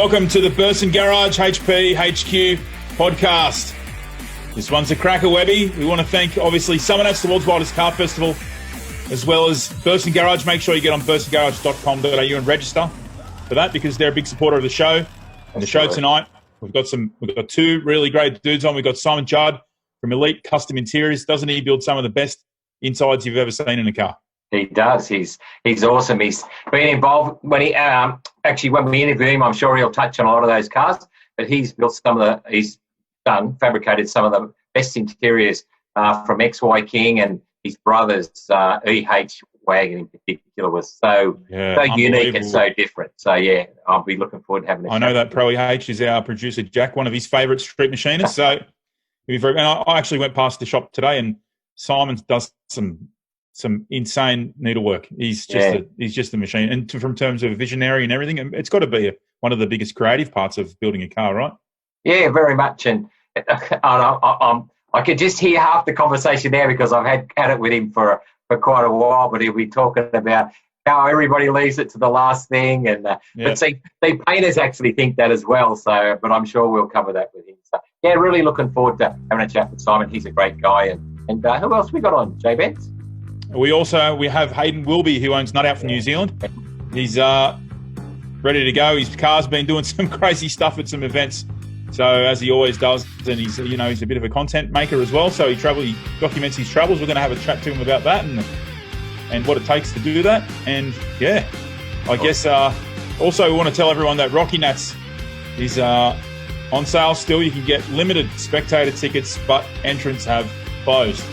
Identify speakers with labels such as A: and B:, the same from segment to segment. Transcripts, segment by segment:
A: Welcome to the Burson Garage HPHQ podcast. This one's a cracker, Webby. We want to thank, obviously, Summernats, the world's widest car festival, as well as Burson Garage. Make sure you get on bursongarage.com.au and register for that because they're a big supporter of the show. And the show tonight, we've got two really great dudes on. We've got Simon Judd from Elite Custom Interiors. Doesn't he build some of the best insides you've ever seen in a car?
B: He does. He's awesome. He's been involved when he when we interview him. I'm sure he'll touch on a lot of those cars. But he's built fabricated some of the best interiors from XY King, and his brother's EH wagon in particular was so unique and so different. So yeah, I'll be looking forward to having.
A: I know that Pro EH is our producer Jack, one of his favourite street machinists. So I actually went past the shop today, and Simon does some insane needlework. He's just a machine. And from terms of visionary and everything, it's got to be one of the biggest creative parts of building a car, right? Yeah,
B: very much. And I could just hear half the conversation there because I've had it with him for quite a while, but he'll be talking about how everybody leaves it to the last thing. And But see, the painters actually think that as well. So, but I'm sure we'll cover that with him. So, yeah, really looking forward to having a chat with Simon. He's a great guy. And who else we got on, Jbens?
A: We have Hayden Wilby, who owns Nut Out from New Zealand. He's ready to go. His car's been doing some crazy stuff at some events, so as he always does. And he's a bit of a content maker as well. So he documents his travels. We're going to have a chat to him about that and what it takes to do that. And I guess also we want to tell everyone that Rocky Nats is on sale still. You can get limited spectator tickets, but entrants have closed.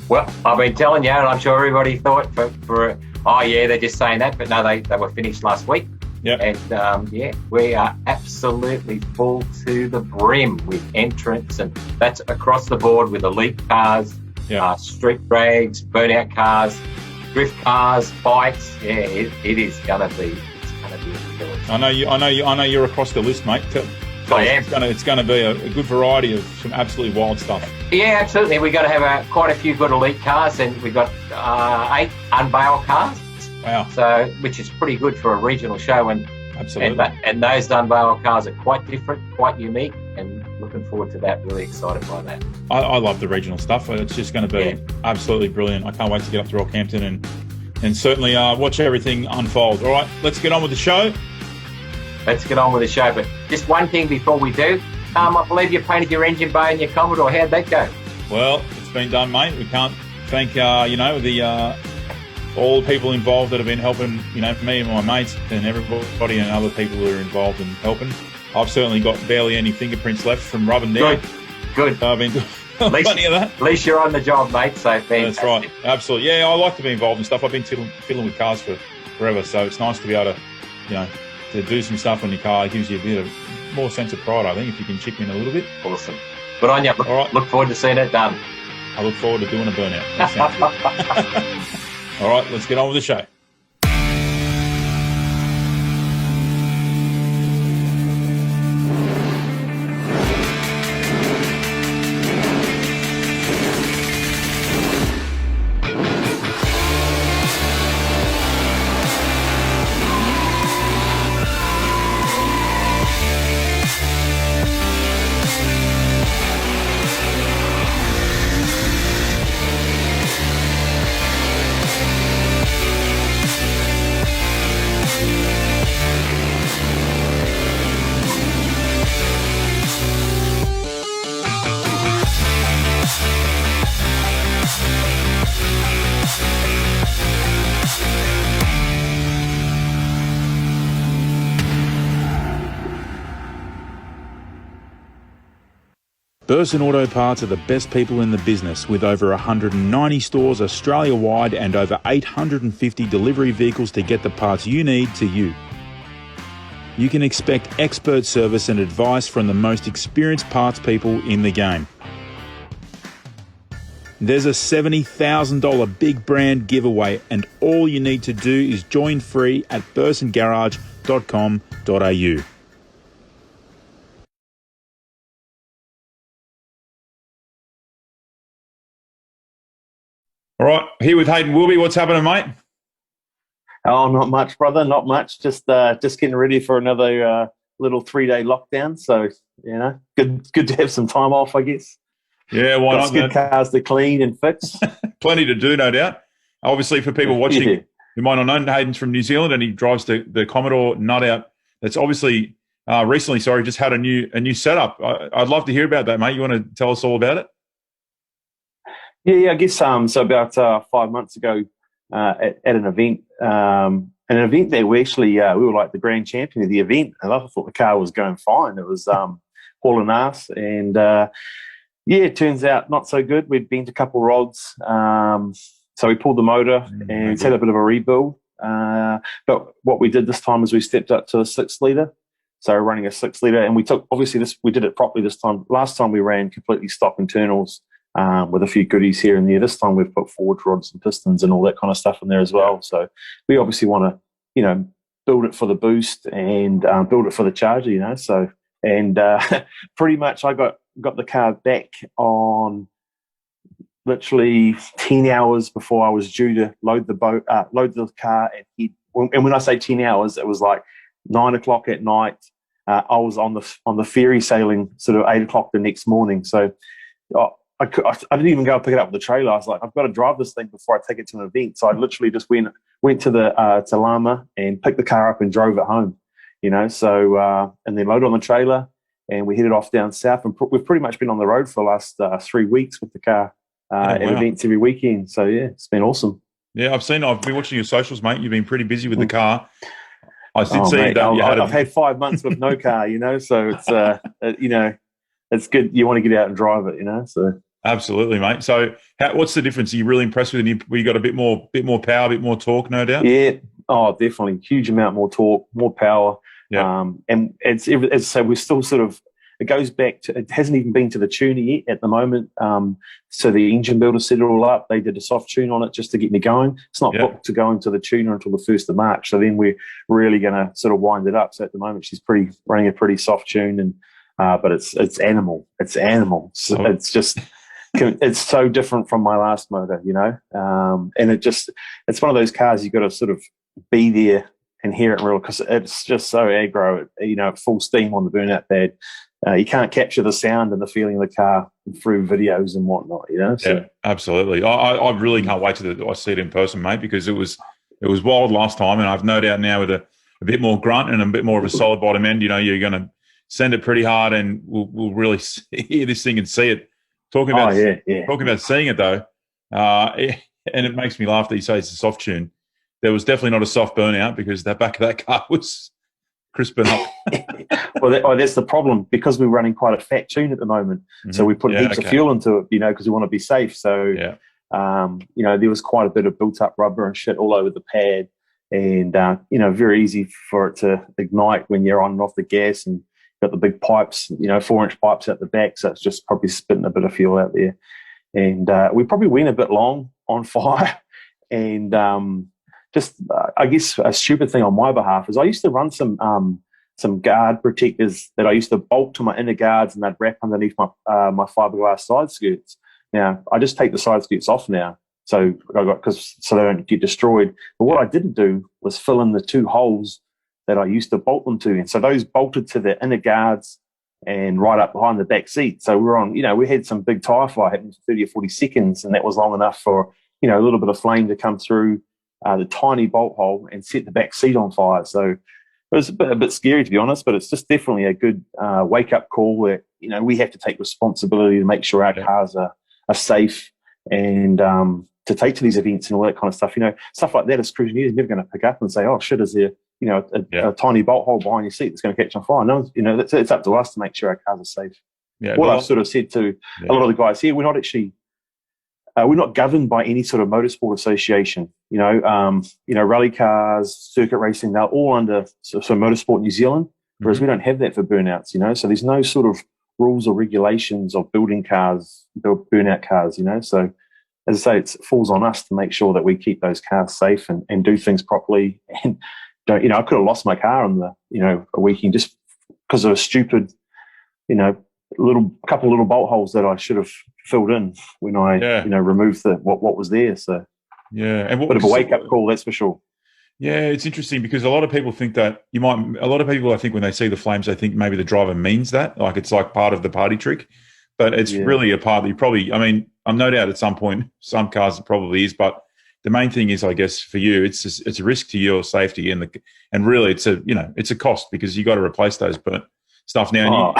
B: Well, I've been telling you, and I'm sure everybody thought they're just saying that, but no, they were finished last week.
A: Yep.
B: And we are absolutely full to the brim with entrants, and that's across the board with elite cars, street drags, burnout cars, drift cars, bikes. Yeah, it is gonna be. It's gonna be a killer.
A: I know you're across the list, mate.
B: I am.
A: It's going to be a good variety of some absolutely wild stuff.
B: Yeah, absolutely. We've got to have quite a few good elite cars, and we've got 8 unveiled cars.
A: Wow.
B: So, which is pretty good for a regional show. And
A: absolutely.
B: And those unveiled cars are quite different, quite unique, and looking forward to that. Really excited by that.
A: I love the regional stuff. It's just going to be absolutely brilliant. I can't wait to get up to Rockhampton and certainly watch everything unfold. All right, let's get on with the show.
B: Let's get on with the show. But just one thing before we do. I believe you painted your engine bay and your Commodore. How'd that go?
A: Well, it's been done, mate. We can't thank, all the people involved that have been helping, me and my mates and everybody and other people who are involved in helping. I've certainly got barely any fingerprints left from rubbing down.
B: Good.
A: I've been doing plenty of that.
B: At least you're on the job, mate. So fantastic.
A: That's right. Absolutely. Yeah, I like to be involved in stuff. I've been fiddling with cars for forever, so it's nice to be able to, to do some stuff on your car. It gives you a bit of more sense of pride, I think, if you can chip in a little bit.
B: Awesome. Good on you. Look forward to seeing it done.
A: I look forward to doing a burnout. That sounds good. All right, let's get on with the show. Burson Auto Parts are the best people in the business with over 190 stores Australia-wide and over 850 delivery vehicles to get the parts you need to you. You can expect expert service and advice from the most experienced parts people in the game. There's a $70,000 big brand giveaway and all you need to do is join free at bursongarage.com.au. All right, here with Hayden Wilby. What's happening, mate?
C: Oh, not much, brother. Not much. Just getting ready for another little 3-day lockdown. So, good to have some time off, I guess.
A: Yeah, why
C: Got
A: not?
C: good cars to clean and fix.
A: Plenty to do, no doubt. Obviously, for people watching who might not know, Hayden's from New Zealand and he drives the Commodore nut out. That's obviously recently, just had a new setup. I'd love to hear about that, mate. You want to tell us all about it?
C: Yeah, I guess so about 5 months ago at an event, that we actually we were like the grand champion of the event. And I thought the car was going fine. It was hauling ass, and it turns out not so good. We'd bent a couple rods, so we pulled the motor and it's had a bit of a rebuild. But what we did this time is we stepped up to a 6-litre. So we're running a 6-litre, and we did it properly this time. Last time we ran completely stock internals with a few goodies here and there. This time we've put forward rods and pistons and all that kind of stuff in there as well. So we obviously want to, build it for the boost and build it for the charger, So, and pretty much I got the car back on literally 10 hours before I was due to load the car and head. And when I say 10 hours, it was like 9 o'clock at night. I was on the ferry sailing sort of 8 o'clock the next morning. So I didn't even go pick it up with the trailer. I was like, I've got to drive this thing before I take it to an event. So I literally just went to to Lama and picked the car up and drove it home. So and then loaded on the trailer and we headed off down south. And we've pretty much been on the road for the last 3 weeks with the car at events every weekend. So yeah, it's been awesome.
A: Yeah, I've been watching your socials, mate. You've been pretty busy with the car. I did see that
C: I've had 5 months with no car, so it's it's good. You want to get out and drive it, so.
A: Absolutely, mate. So what's the difference? Are you really impressed with it? You got a bit more power, a bit more torque, no doubt?
C: Yeah. Oh, definitely. Huge amount more torque, more power.
A: Yeah.
C: And so we're still sort of, it goes back to, it hasn't even been to the tuner yet at the moment. So the engine builder set it all up. They did a soft tune on it just to get me going. It's not booked to go into the tuner until the 1st of March. So then we're really going to sort of wind it up. So at the moment, she's running a pretty soft tune, and but it's animal. It's animal. So it's just... It's so different from my last motor, and it's one of those cars you've got to sort of be there and hear it real, because it's just so aggro, full steam on the burnout pad. You can't capture the sound and the feeling of the car through videos and whatnot, So.
A: Yeah, absolutely. I really can't wait till I see it in person, mate, because it was wild last time, and I've no doubt now with a bit more grunt and a bit more of a solid bottom end, you're going to send it pretty hard, and we'll really hear this thing and see it. Talking about seeing it though, and it makes me laugh that you say it's a soft tune. There was definitely not a soft burnout, because the back of that car was crisping up.
C: Well, that's the problem, because we're running quite a fat tune at the moment. Mm-hmm. So we put heaps of fuel into it, because we want to be safe. So, there was quite a bit of built up rubber and shit all over the pad, and very easy for it to ignite when you're on and off the gas, and got the big pipes, 4-inch pipes out the back, so it's just probably spitting a bit of fuel out there. And we probably went a bit long on fire. And I guess a stupid thing on my behalf is I used to run some guard protectors that I used to bolt to my inner guards, and they'd wrap underneath my fiberglass side skirts. Now I just take the side skirts off now, so they don't get destroyed. But what I didn't do was fill in the 2 holes that I used to bolt them to. And so those bolted to the inner guards and right up behind the back seat. So we're on, we had some big tyre fire happening for 30 or 40 seconds, and that was long enough for, a little bit of flame to come through the tiny bolt hole and set the back seat on fire. So it was a bit scary, to be honest, but it's just definitely a good wake-up call where, we have to take responsibility to make sure our cars are safe, and to take to these events and all that kind of stuff. Stuff like that, a scrutineer is never going to pick up and say, oh, shit, is there a tiny bolt hole behind your seat that's going to catch on fire? No, it's up to us to make sure our cars are safe. Yeah, what I've sort of said to a lot of the guys here, we're not actually, we're not governed by any sort of motorsport association. Rally cars, circuit racing, they're all under so Motorsport New Zealand, whereas we don't have that for burnouts. So there's no sort of rules or regulations of building cars, burnout cars. So as I say, it falls on us to make sure that we keep those cars safe and do things properly. And don't, I could have lost my car on the, a weekend just because of a stupid, couple little bolt holes that I should have filled in when I, removed what was there. So
A: yeah, and
C: bit of a wake up call, that's for sure.
A: Yeah, it's interesting because a lot of people think that a lot of people, I think, when they see the flames, they think maybe the driver means that, like it's like part of the party trick. But it's really a part that you probably, I mean, I'm no doubt at some point, some cars it probably is, but the main thing is, I guess, for you, it's a risk to your safety and really it's a cost because you got to replace those burnt stuff now.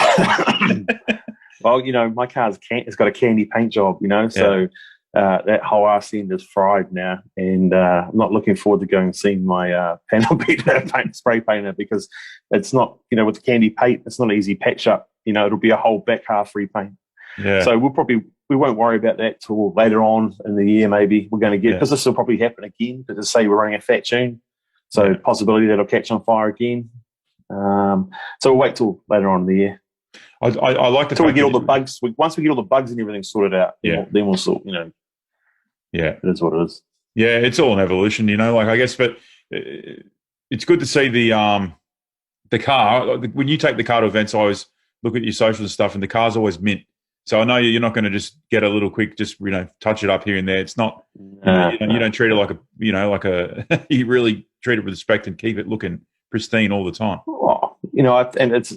C: Well, my car's it's got a candy paint job, so that whole arse end is fried now, and I'm not looking forward to going and seeing my panel beater spray painter because it's not, with the candy paint, it's not an easy patch up. It'll be a whole back half repaint.
A: Yeah.
C: So we won't worry about that till later on in the year. Maybe we're going to get, because this will probably happen again. Because say we're running a fat tune, so possibility that'll catch on fire again. So we'll wait till later on in the year.
A: I like the
C: fact we get all the bugs. Once we get all the bugs and everything sorted out, then we'll sort.
A: Yeah,
C: it is what it is.
A: Yeah, it's all an evolution, I guess, but it's good to see the car. When you take the car to events, I always look at your social and stuff, and the car's always mint. So I know you're not going to just get a little quick, just touch it up here and there. It's not. You don't treat it like you really treat it with respect and keep it looking pristine all the time.
C: Oh, and it's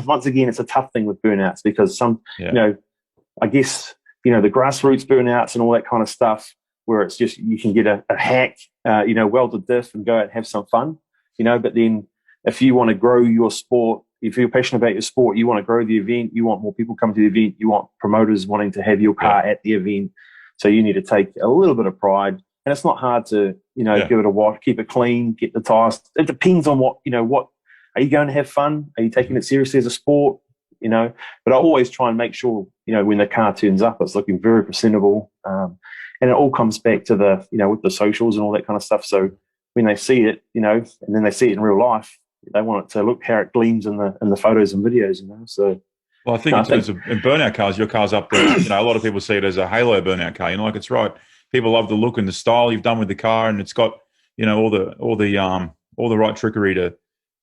C: once again, it's a tough thing with burnouts because I guess the grassroots burnouts and all that kind of stuff, where it's just you can get a hack, welded diff and go out and have some fun, But then if you want to grow your sport, if you're passionate about your sport, you want to grow the event, you want more people coming to the event, you want promoters wanting to have your car at the event. So you need to take a little bit of pride. And it's not hard to, give it a wash, keep it clean, get the tires. It depends on what are you going to have fun? Are you taking it seriously as a sport? But I always try and make sure, when the car turns up, it's looking very presentable. And it all comes back to the, with the socials and all that kind of stuff. So when they see it, and then they see it in real life, they want it to look how it gleams in the photos and videos, So,
A: well, I think in terms of burnout cars, your car's up there. A lot of people see it as a halo burnout car. It's right. People love the look and the style you've done with the car, and it's got all the right trickery to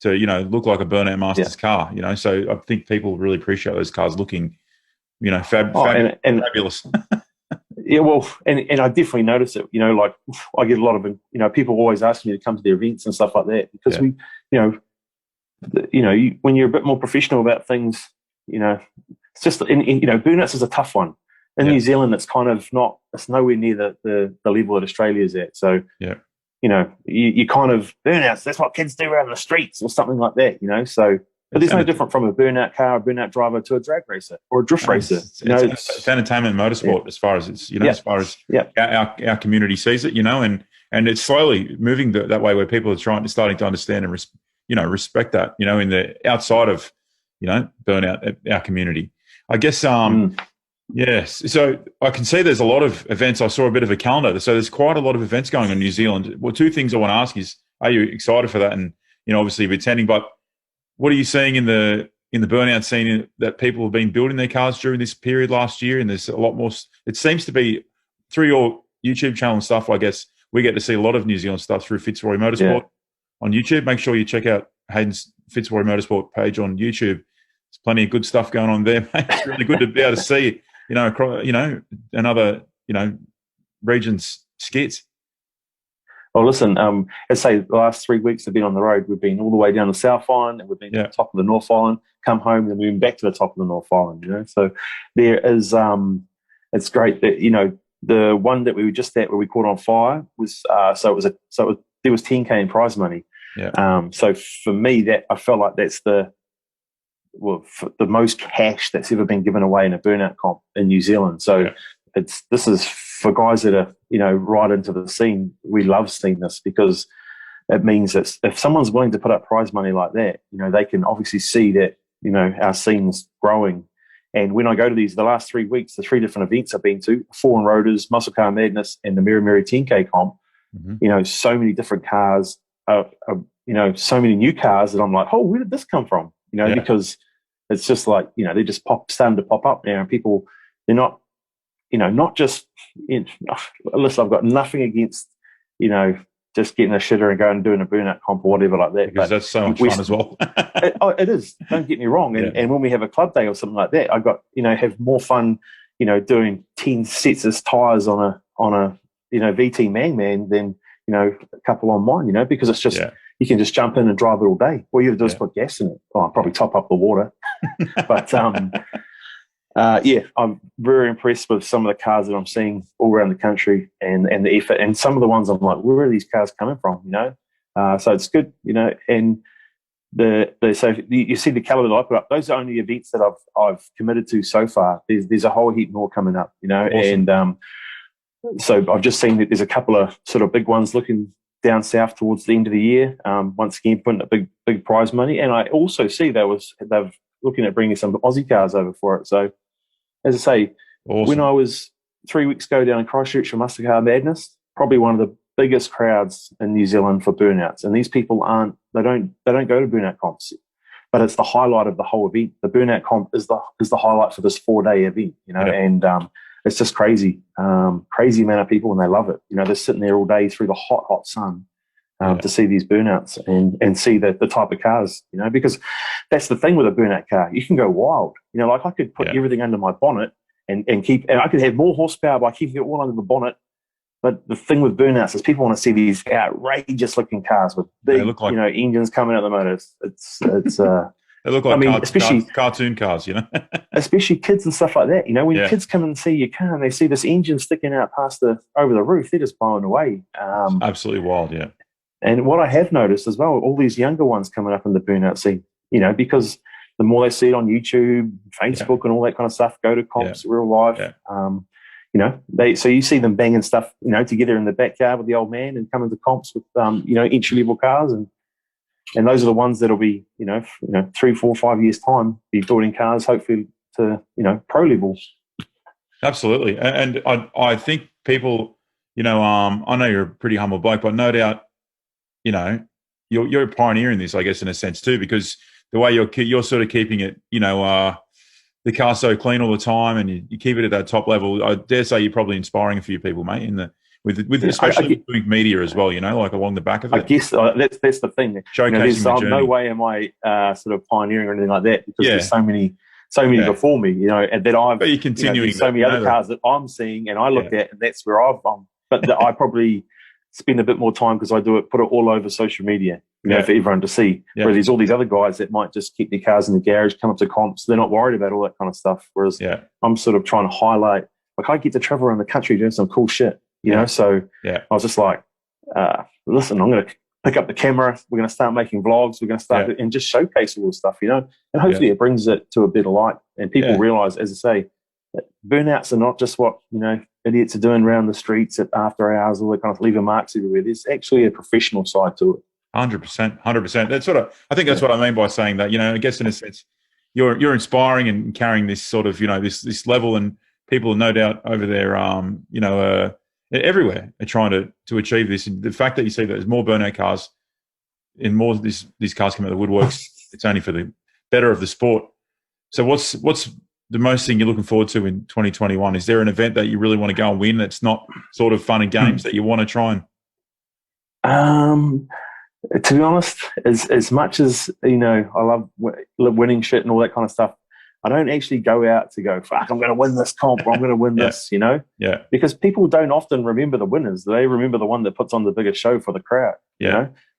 A: look like a burnout master's car. So I think people really appreciate those cars looking, fabulous.
C: Yeah, well, and I definitely notice it. Like I get a lot of people always ask me to come to their events and stuff like that because we, when you're a bit more professional about things, it's just burnouts is a tough one. In New Zealand, it's kind of it's nowhere near the level that Australia's at. So you kind of burnouts. That's what kids do around the streets or something like that. So. But there's no different from a burnout car, a burnout driver to a drag racer or a drift racer.
B: It's
A: entertainment motorsport as far as it's, as far as our community sees it, and it's slowly moving that way where people are starting to understand and respect that, in the outside of, burnout, our community. I guess, yes. So I can see there's a lot of events. I saw a bit of a calendar. So there's quite a lot of events going on in New Zealand. Well, two things I want to ask is, are you excited for that? And, obviously you're attending, but what are you seeing in the burnout scene that people have been building their cars during this period last year? And there's a lot more. It seems to be through your YouTube channel and stuff. I guess we get to see a lot of New Zealand stuff through Fitzroy Motorsport on YouTube. Make sure you check out Hayden's Fitzroy Motorsport page on YouTube. There's plenty of good stuff going on there, mate. It's really good to be able to see, another, region's skits.
C: Well, listen, let's say the last 3 weeks have been on the road. We've been all the way down the South Island, and we've been to the top of the North Island, come home, and then we've been back to the top of the North Island, So there is, it's great that, the one that we were just at where we caught on fire was, there was 10K in prize money.
A: Yeah.
C: So for me, that I felt like that's the most cash that's ever been given away in a burnout comp in New Zealand. So this is for guys that are, right into the scene. We love seeing this because it means that if someone's willing to put up prize money like that, they can obviously see that, our scene's growing. And when I go to the last 3 weeks, the 3 different events I've been to, Foreign Roaders, Muscle Car Madness, and the Miri 10K comp, so many different cars, so many new cars that I'm like, oh, where did this come from? Because it's just like, they're just starting to pop up now, and people, they're not, not just, listen, I've got nothing against, just getting a shitter and going and doing a burnout comp or whatever like that.
A: Because that's so much fun as well.
C: It is. Don't get me wrong. And when we have a club day or something like that, I got, have more fun, doing 10 sets of tyres on a VT Man than, a couple on mine, because it's just, you can just jump in and drive it all day. All you have to do is put gas in it. Oh, I'll probably top up the water. But, I'm very impressed with some of the cars that I'm seeing all around the country and the effort. And some of the ones I'm like, where are these cars coming from, So it's good, and so you see the colour that I put up, those are only events that I've committed to so far. There's a whole heap more coming up,
A: Awesome.
C: And so I've just seen that there's a couple of sort of big ones looking down south towards the end of the year. Once again, putting up big prize money, and I also see they're looking at bringing some Aussie cars over for it. So, as I say,
A: awesome.
C: When I was 3 weeks ago down in Christchurch for Muscle Car Madness, probably one of the biggest crowds in New Zealand for burnouts, and these people they don't go to burnout comps, but it's the highlight of the whole event. The burnout comp is the highlight for this 4-day event, and it's just crazy amount of people, and they love it. They're sitting there all day through the hot sun to see these burnouts and see the type of cars, because that's the thing with a burnout car. You can go wild, like I could put everything under my bonnet and I could have more horsepower by keeping it all under the bonnet. But the thing with burnouts is people want to see these outrageous looking cars with big, engines coming out the motors.
A: They look like especially cartoon cars,
C: especially kids and stuff like that. When kids come and see your car and they see this engine sticking out over the roof, they're just blown away.
A: Absolutely wild, yeah.
C: And what I have noticed as well, all these younger ones coming up in the burnout scene, because the more they see it on YouTube, Facebook, and all that kind of stuff, go to comps, real life. Yeah. So you see them banging stuff, together in the backyard with the old man and coming to comps with, entry level cars, and those are the ones that'll be, 3, 4, 5 years time, be building cars, hopefully to, pro levels.
A: Absolutely, and I think people, I know you're a pretty humble bloke, but no doubt, you're a pioneer in this, I guess, in a sense too, because the way you're sort of keeping it, the car so clean all the time, and you keep it at that top level. I dare say you're probably inspiring a few people, mate. Especially with media as well, like along the back of it.
C: I guess that's the thing.
A: Showcasing
C: no way am I sort of pioneering or anything like that, because there's so many before me, and that I've.
A: But you're continuing.
C: So many other cars that I'm seeing and I look at, and that's where I've. But I probably spend a bit more time because I put it all over social media, for everyone to see. Yeah. Whereas there's all these other guys that might just keep their cars in the garage, come up to comps. They're not worried about all that kind of stuff. Whereas I'm sort of trying to highlight, I get to travel around the country doing some cool shit, So I was just like, listen, I'm going to pick up the camera. We're going to start making vlogs. We're going to start and just showcase all this stuff, and hopefully it brings it to a better light, and people realize, as I say, that burnouts are not just what, idiots are doing around the streets at after hours, all that kind of leaving marks everywhere. There's actually a professional side to it.
A: 100%. That's I think that's what I mean by saying that, I guess in a sense, you're inspiring and carrying this sort of, this level, and people no doubt over there, everywhere are trying to achieve this. And the fact that you see that there's more burnout cars and more these cars come out of the woodworks, it's only for the better of the sport. So what's the most thing you're looking forward to in 2021? Is there an event that you really want to go and win that's not sort of fun and games that you want to try and?
C: To be honest, as much as, I love winning shit and all that kind of stuff, I don't actually go out to go, fuck, I'm going to win this comp, or I'm going to win this,
A: Yeah.
C: Because people don't often remember the winners. They remember the one that puts on the biggest show for the crowd,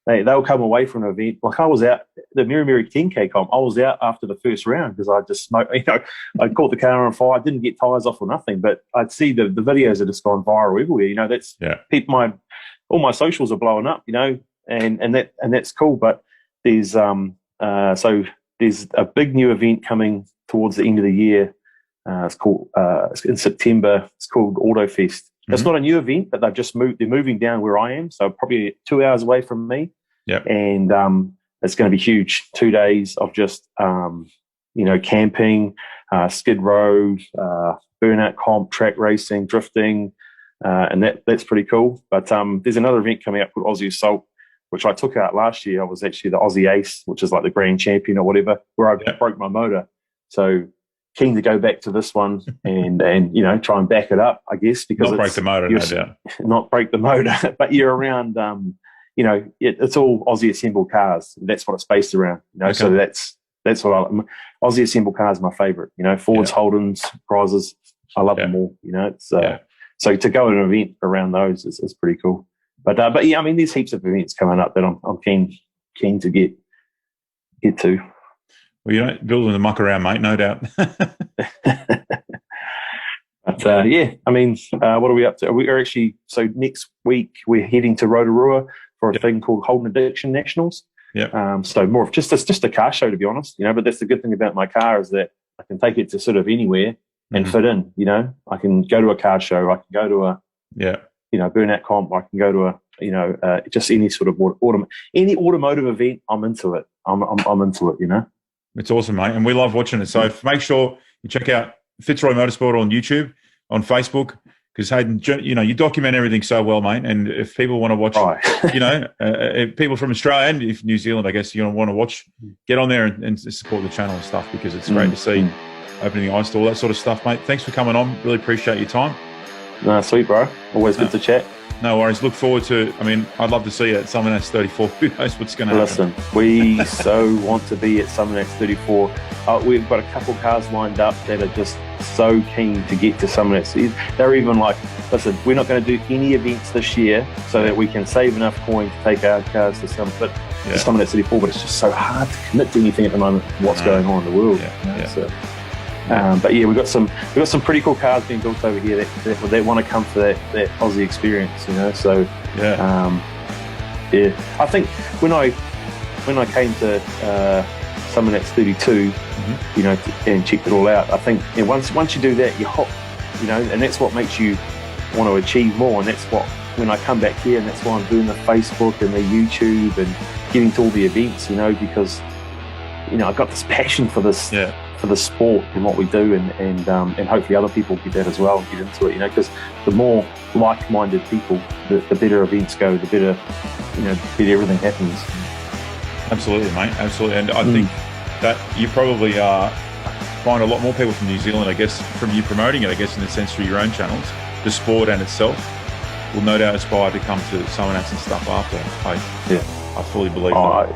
C: They'll come away from an event. Like I was out, the Miri 10K comp, I was out after the first round because I just smoked, I caught the car on fire. I didn't get tyres off or nothing, but I'd see the videos that just gone viral everywhere. That's people, all my socials are blowing up, and that's cool. But there's there's a big new event coming towards the end of the year. It's in September. It's called AutoFest. It's not a new event, but they've just moved. They're moving down where I am, so probably 2 hours away from me.
A: Yep.
C: And it's going to be huge. 2 days of just camping, skid row, burnout comp, track racing, drifting, and that's pretty cool. But there's another event coming up called Aussie Assault, which I took out last year. I was actually the Aussie Ace, which is like the grand champion or whatever, where I broke my motor. So keen to go back to this one and try and back it up, I guess, because
A: not break the motor, no doubt.
C: Not break the motor, but you're around. It's all Aussie assembled cars. That's what it's based around.
A: Okay.
C: So that's what Aussie assembled cars are my favourite. Fords, Holdens, Prizes. I love them all. So to go to an event around those is pretty cool. But yeah, I mean, there's heaps of events coming up that I'm keen to get to.
A: Well, you don't build the muck around, mate, no doubt.
C: But yeah, I mean, what are we up to? We're actually, so next week we're heading to Rotorua for a thing called Holden Addiction Nationals.
A: Yeah.
C: So more of just a car show, to be honest, you know. But that's the good thing about my car is that I can take it to sort of anywhere and fit in. You know, I can go to a car show, I can go to a burnout comp, I can go to a just any sort of any automotive event. I'm into it. I'm into it. You know,
A: it's awesome, mate, and we love watching it. So make sure you check out Fitzroy Motorsport on YouTube, on Facebook. Because Hayden, you document everything so well, mate. And if people want to watch, if people from Australia and if New Zealand, I guess you want to watch, get on there and support the channel and stuff, because it's great to see opening the ice, all that sort of stuff, mate. Thanks for coming on. Really appreciate your time.
C: No, sweet, bro. Always good to chat.
A: No worries. Look forward to. I mean, I'd love to see you at Summernats 34. Who knows what's going to happen?
C: Listen, we so want to be at Summernats 34. We've got a couple cars lined up that are just so keen to get to Summernats. They're even like, listen, we're not going to do any events this year so that we can save enough coin to take our cars to Summernats 34. But it's just so hard to commit to anything at the moment. What's going on in the world? But yeah, we've got some pretty cool cars being built over here that want to come for that Aussie experience, you know. So I think when I came to Summernats 32, you know, and checked it all out, I think once you do that, you're hooked, you know, and that's what makes you want to achieve more. And that's what, when I come back here, and that's why I'm doing the Facebook and the YouTube and getting to all the events, you know, because, you know, I've got this passion for this. For the sport and what we do, and hopefully other people get that as well and get into it, you know, because the more like-minded people, the better events go, the better, you know, better everything happens.
A: Absolutely, mate, absolutely. And I think that you probably find a lot more people from New Zealand, I guess, from you promoting it, I guess, in a sense, through your own channels, the sport and itself will no doubt aspire to come to Summernats and stuff after. I fully believe that.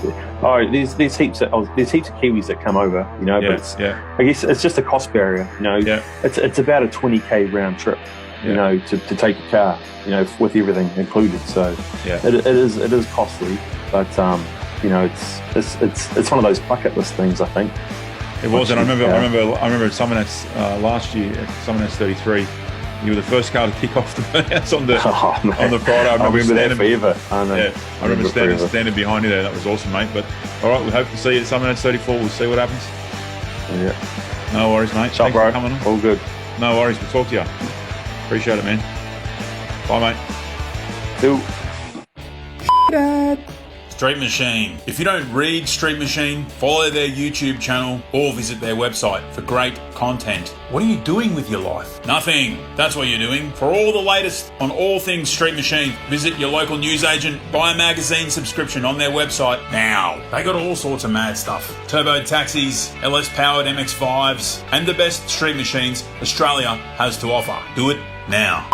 C: There's heaps of Kiwis that come over, you know, but I guess it's just a cost barrier, you know. It's about a 20k round trip, you know, to take a car, you know, with everything included. So it is costly, but you know, it's one of those bucket list things, I think.
A: It was, and I remember at Summernats last year at Summernats 33. You were the first car to kick off the burnouts on the Friday. I remember
C: that forever.
A: I remember standing behind you there. That was awesome, mate. But all right, we hope to see you at Summernats 34. We'll see what happens.
C: Yeah.
A: No worries, mate.
C: Thanks for coming on. All good.
A: No worries. We'll talk to you. Appreciate it, man. Bye, mate. Street Machine. If you don't read Street Machine, follow their YouTube channel or visit their website for great content. What are you doing with your life? Nothing. That's what you're doing. For all the latest on all things Street Machine, visit your local newsagent, buy a magazine subscription on their website now. They got all sorts of mad stuff. Turbo taxis, LS powered MX-5s, and the best street machines Australia has to offer. Do it now.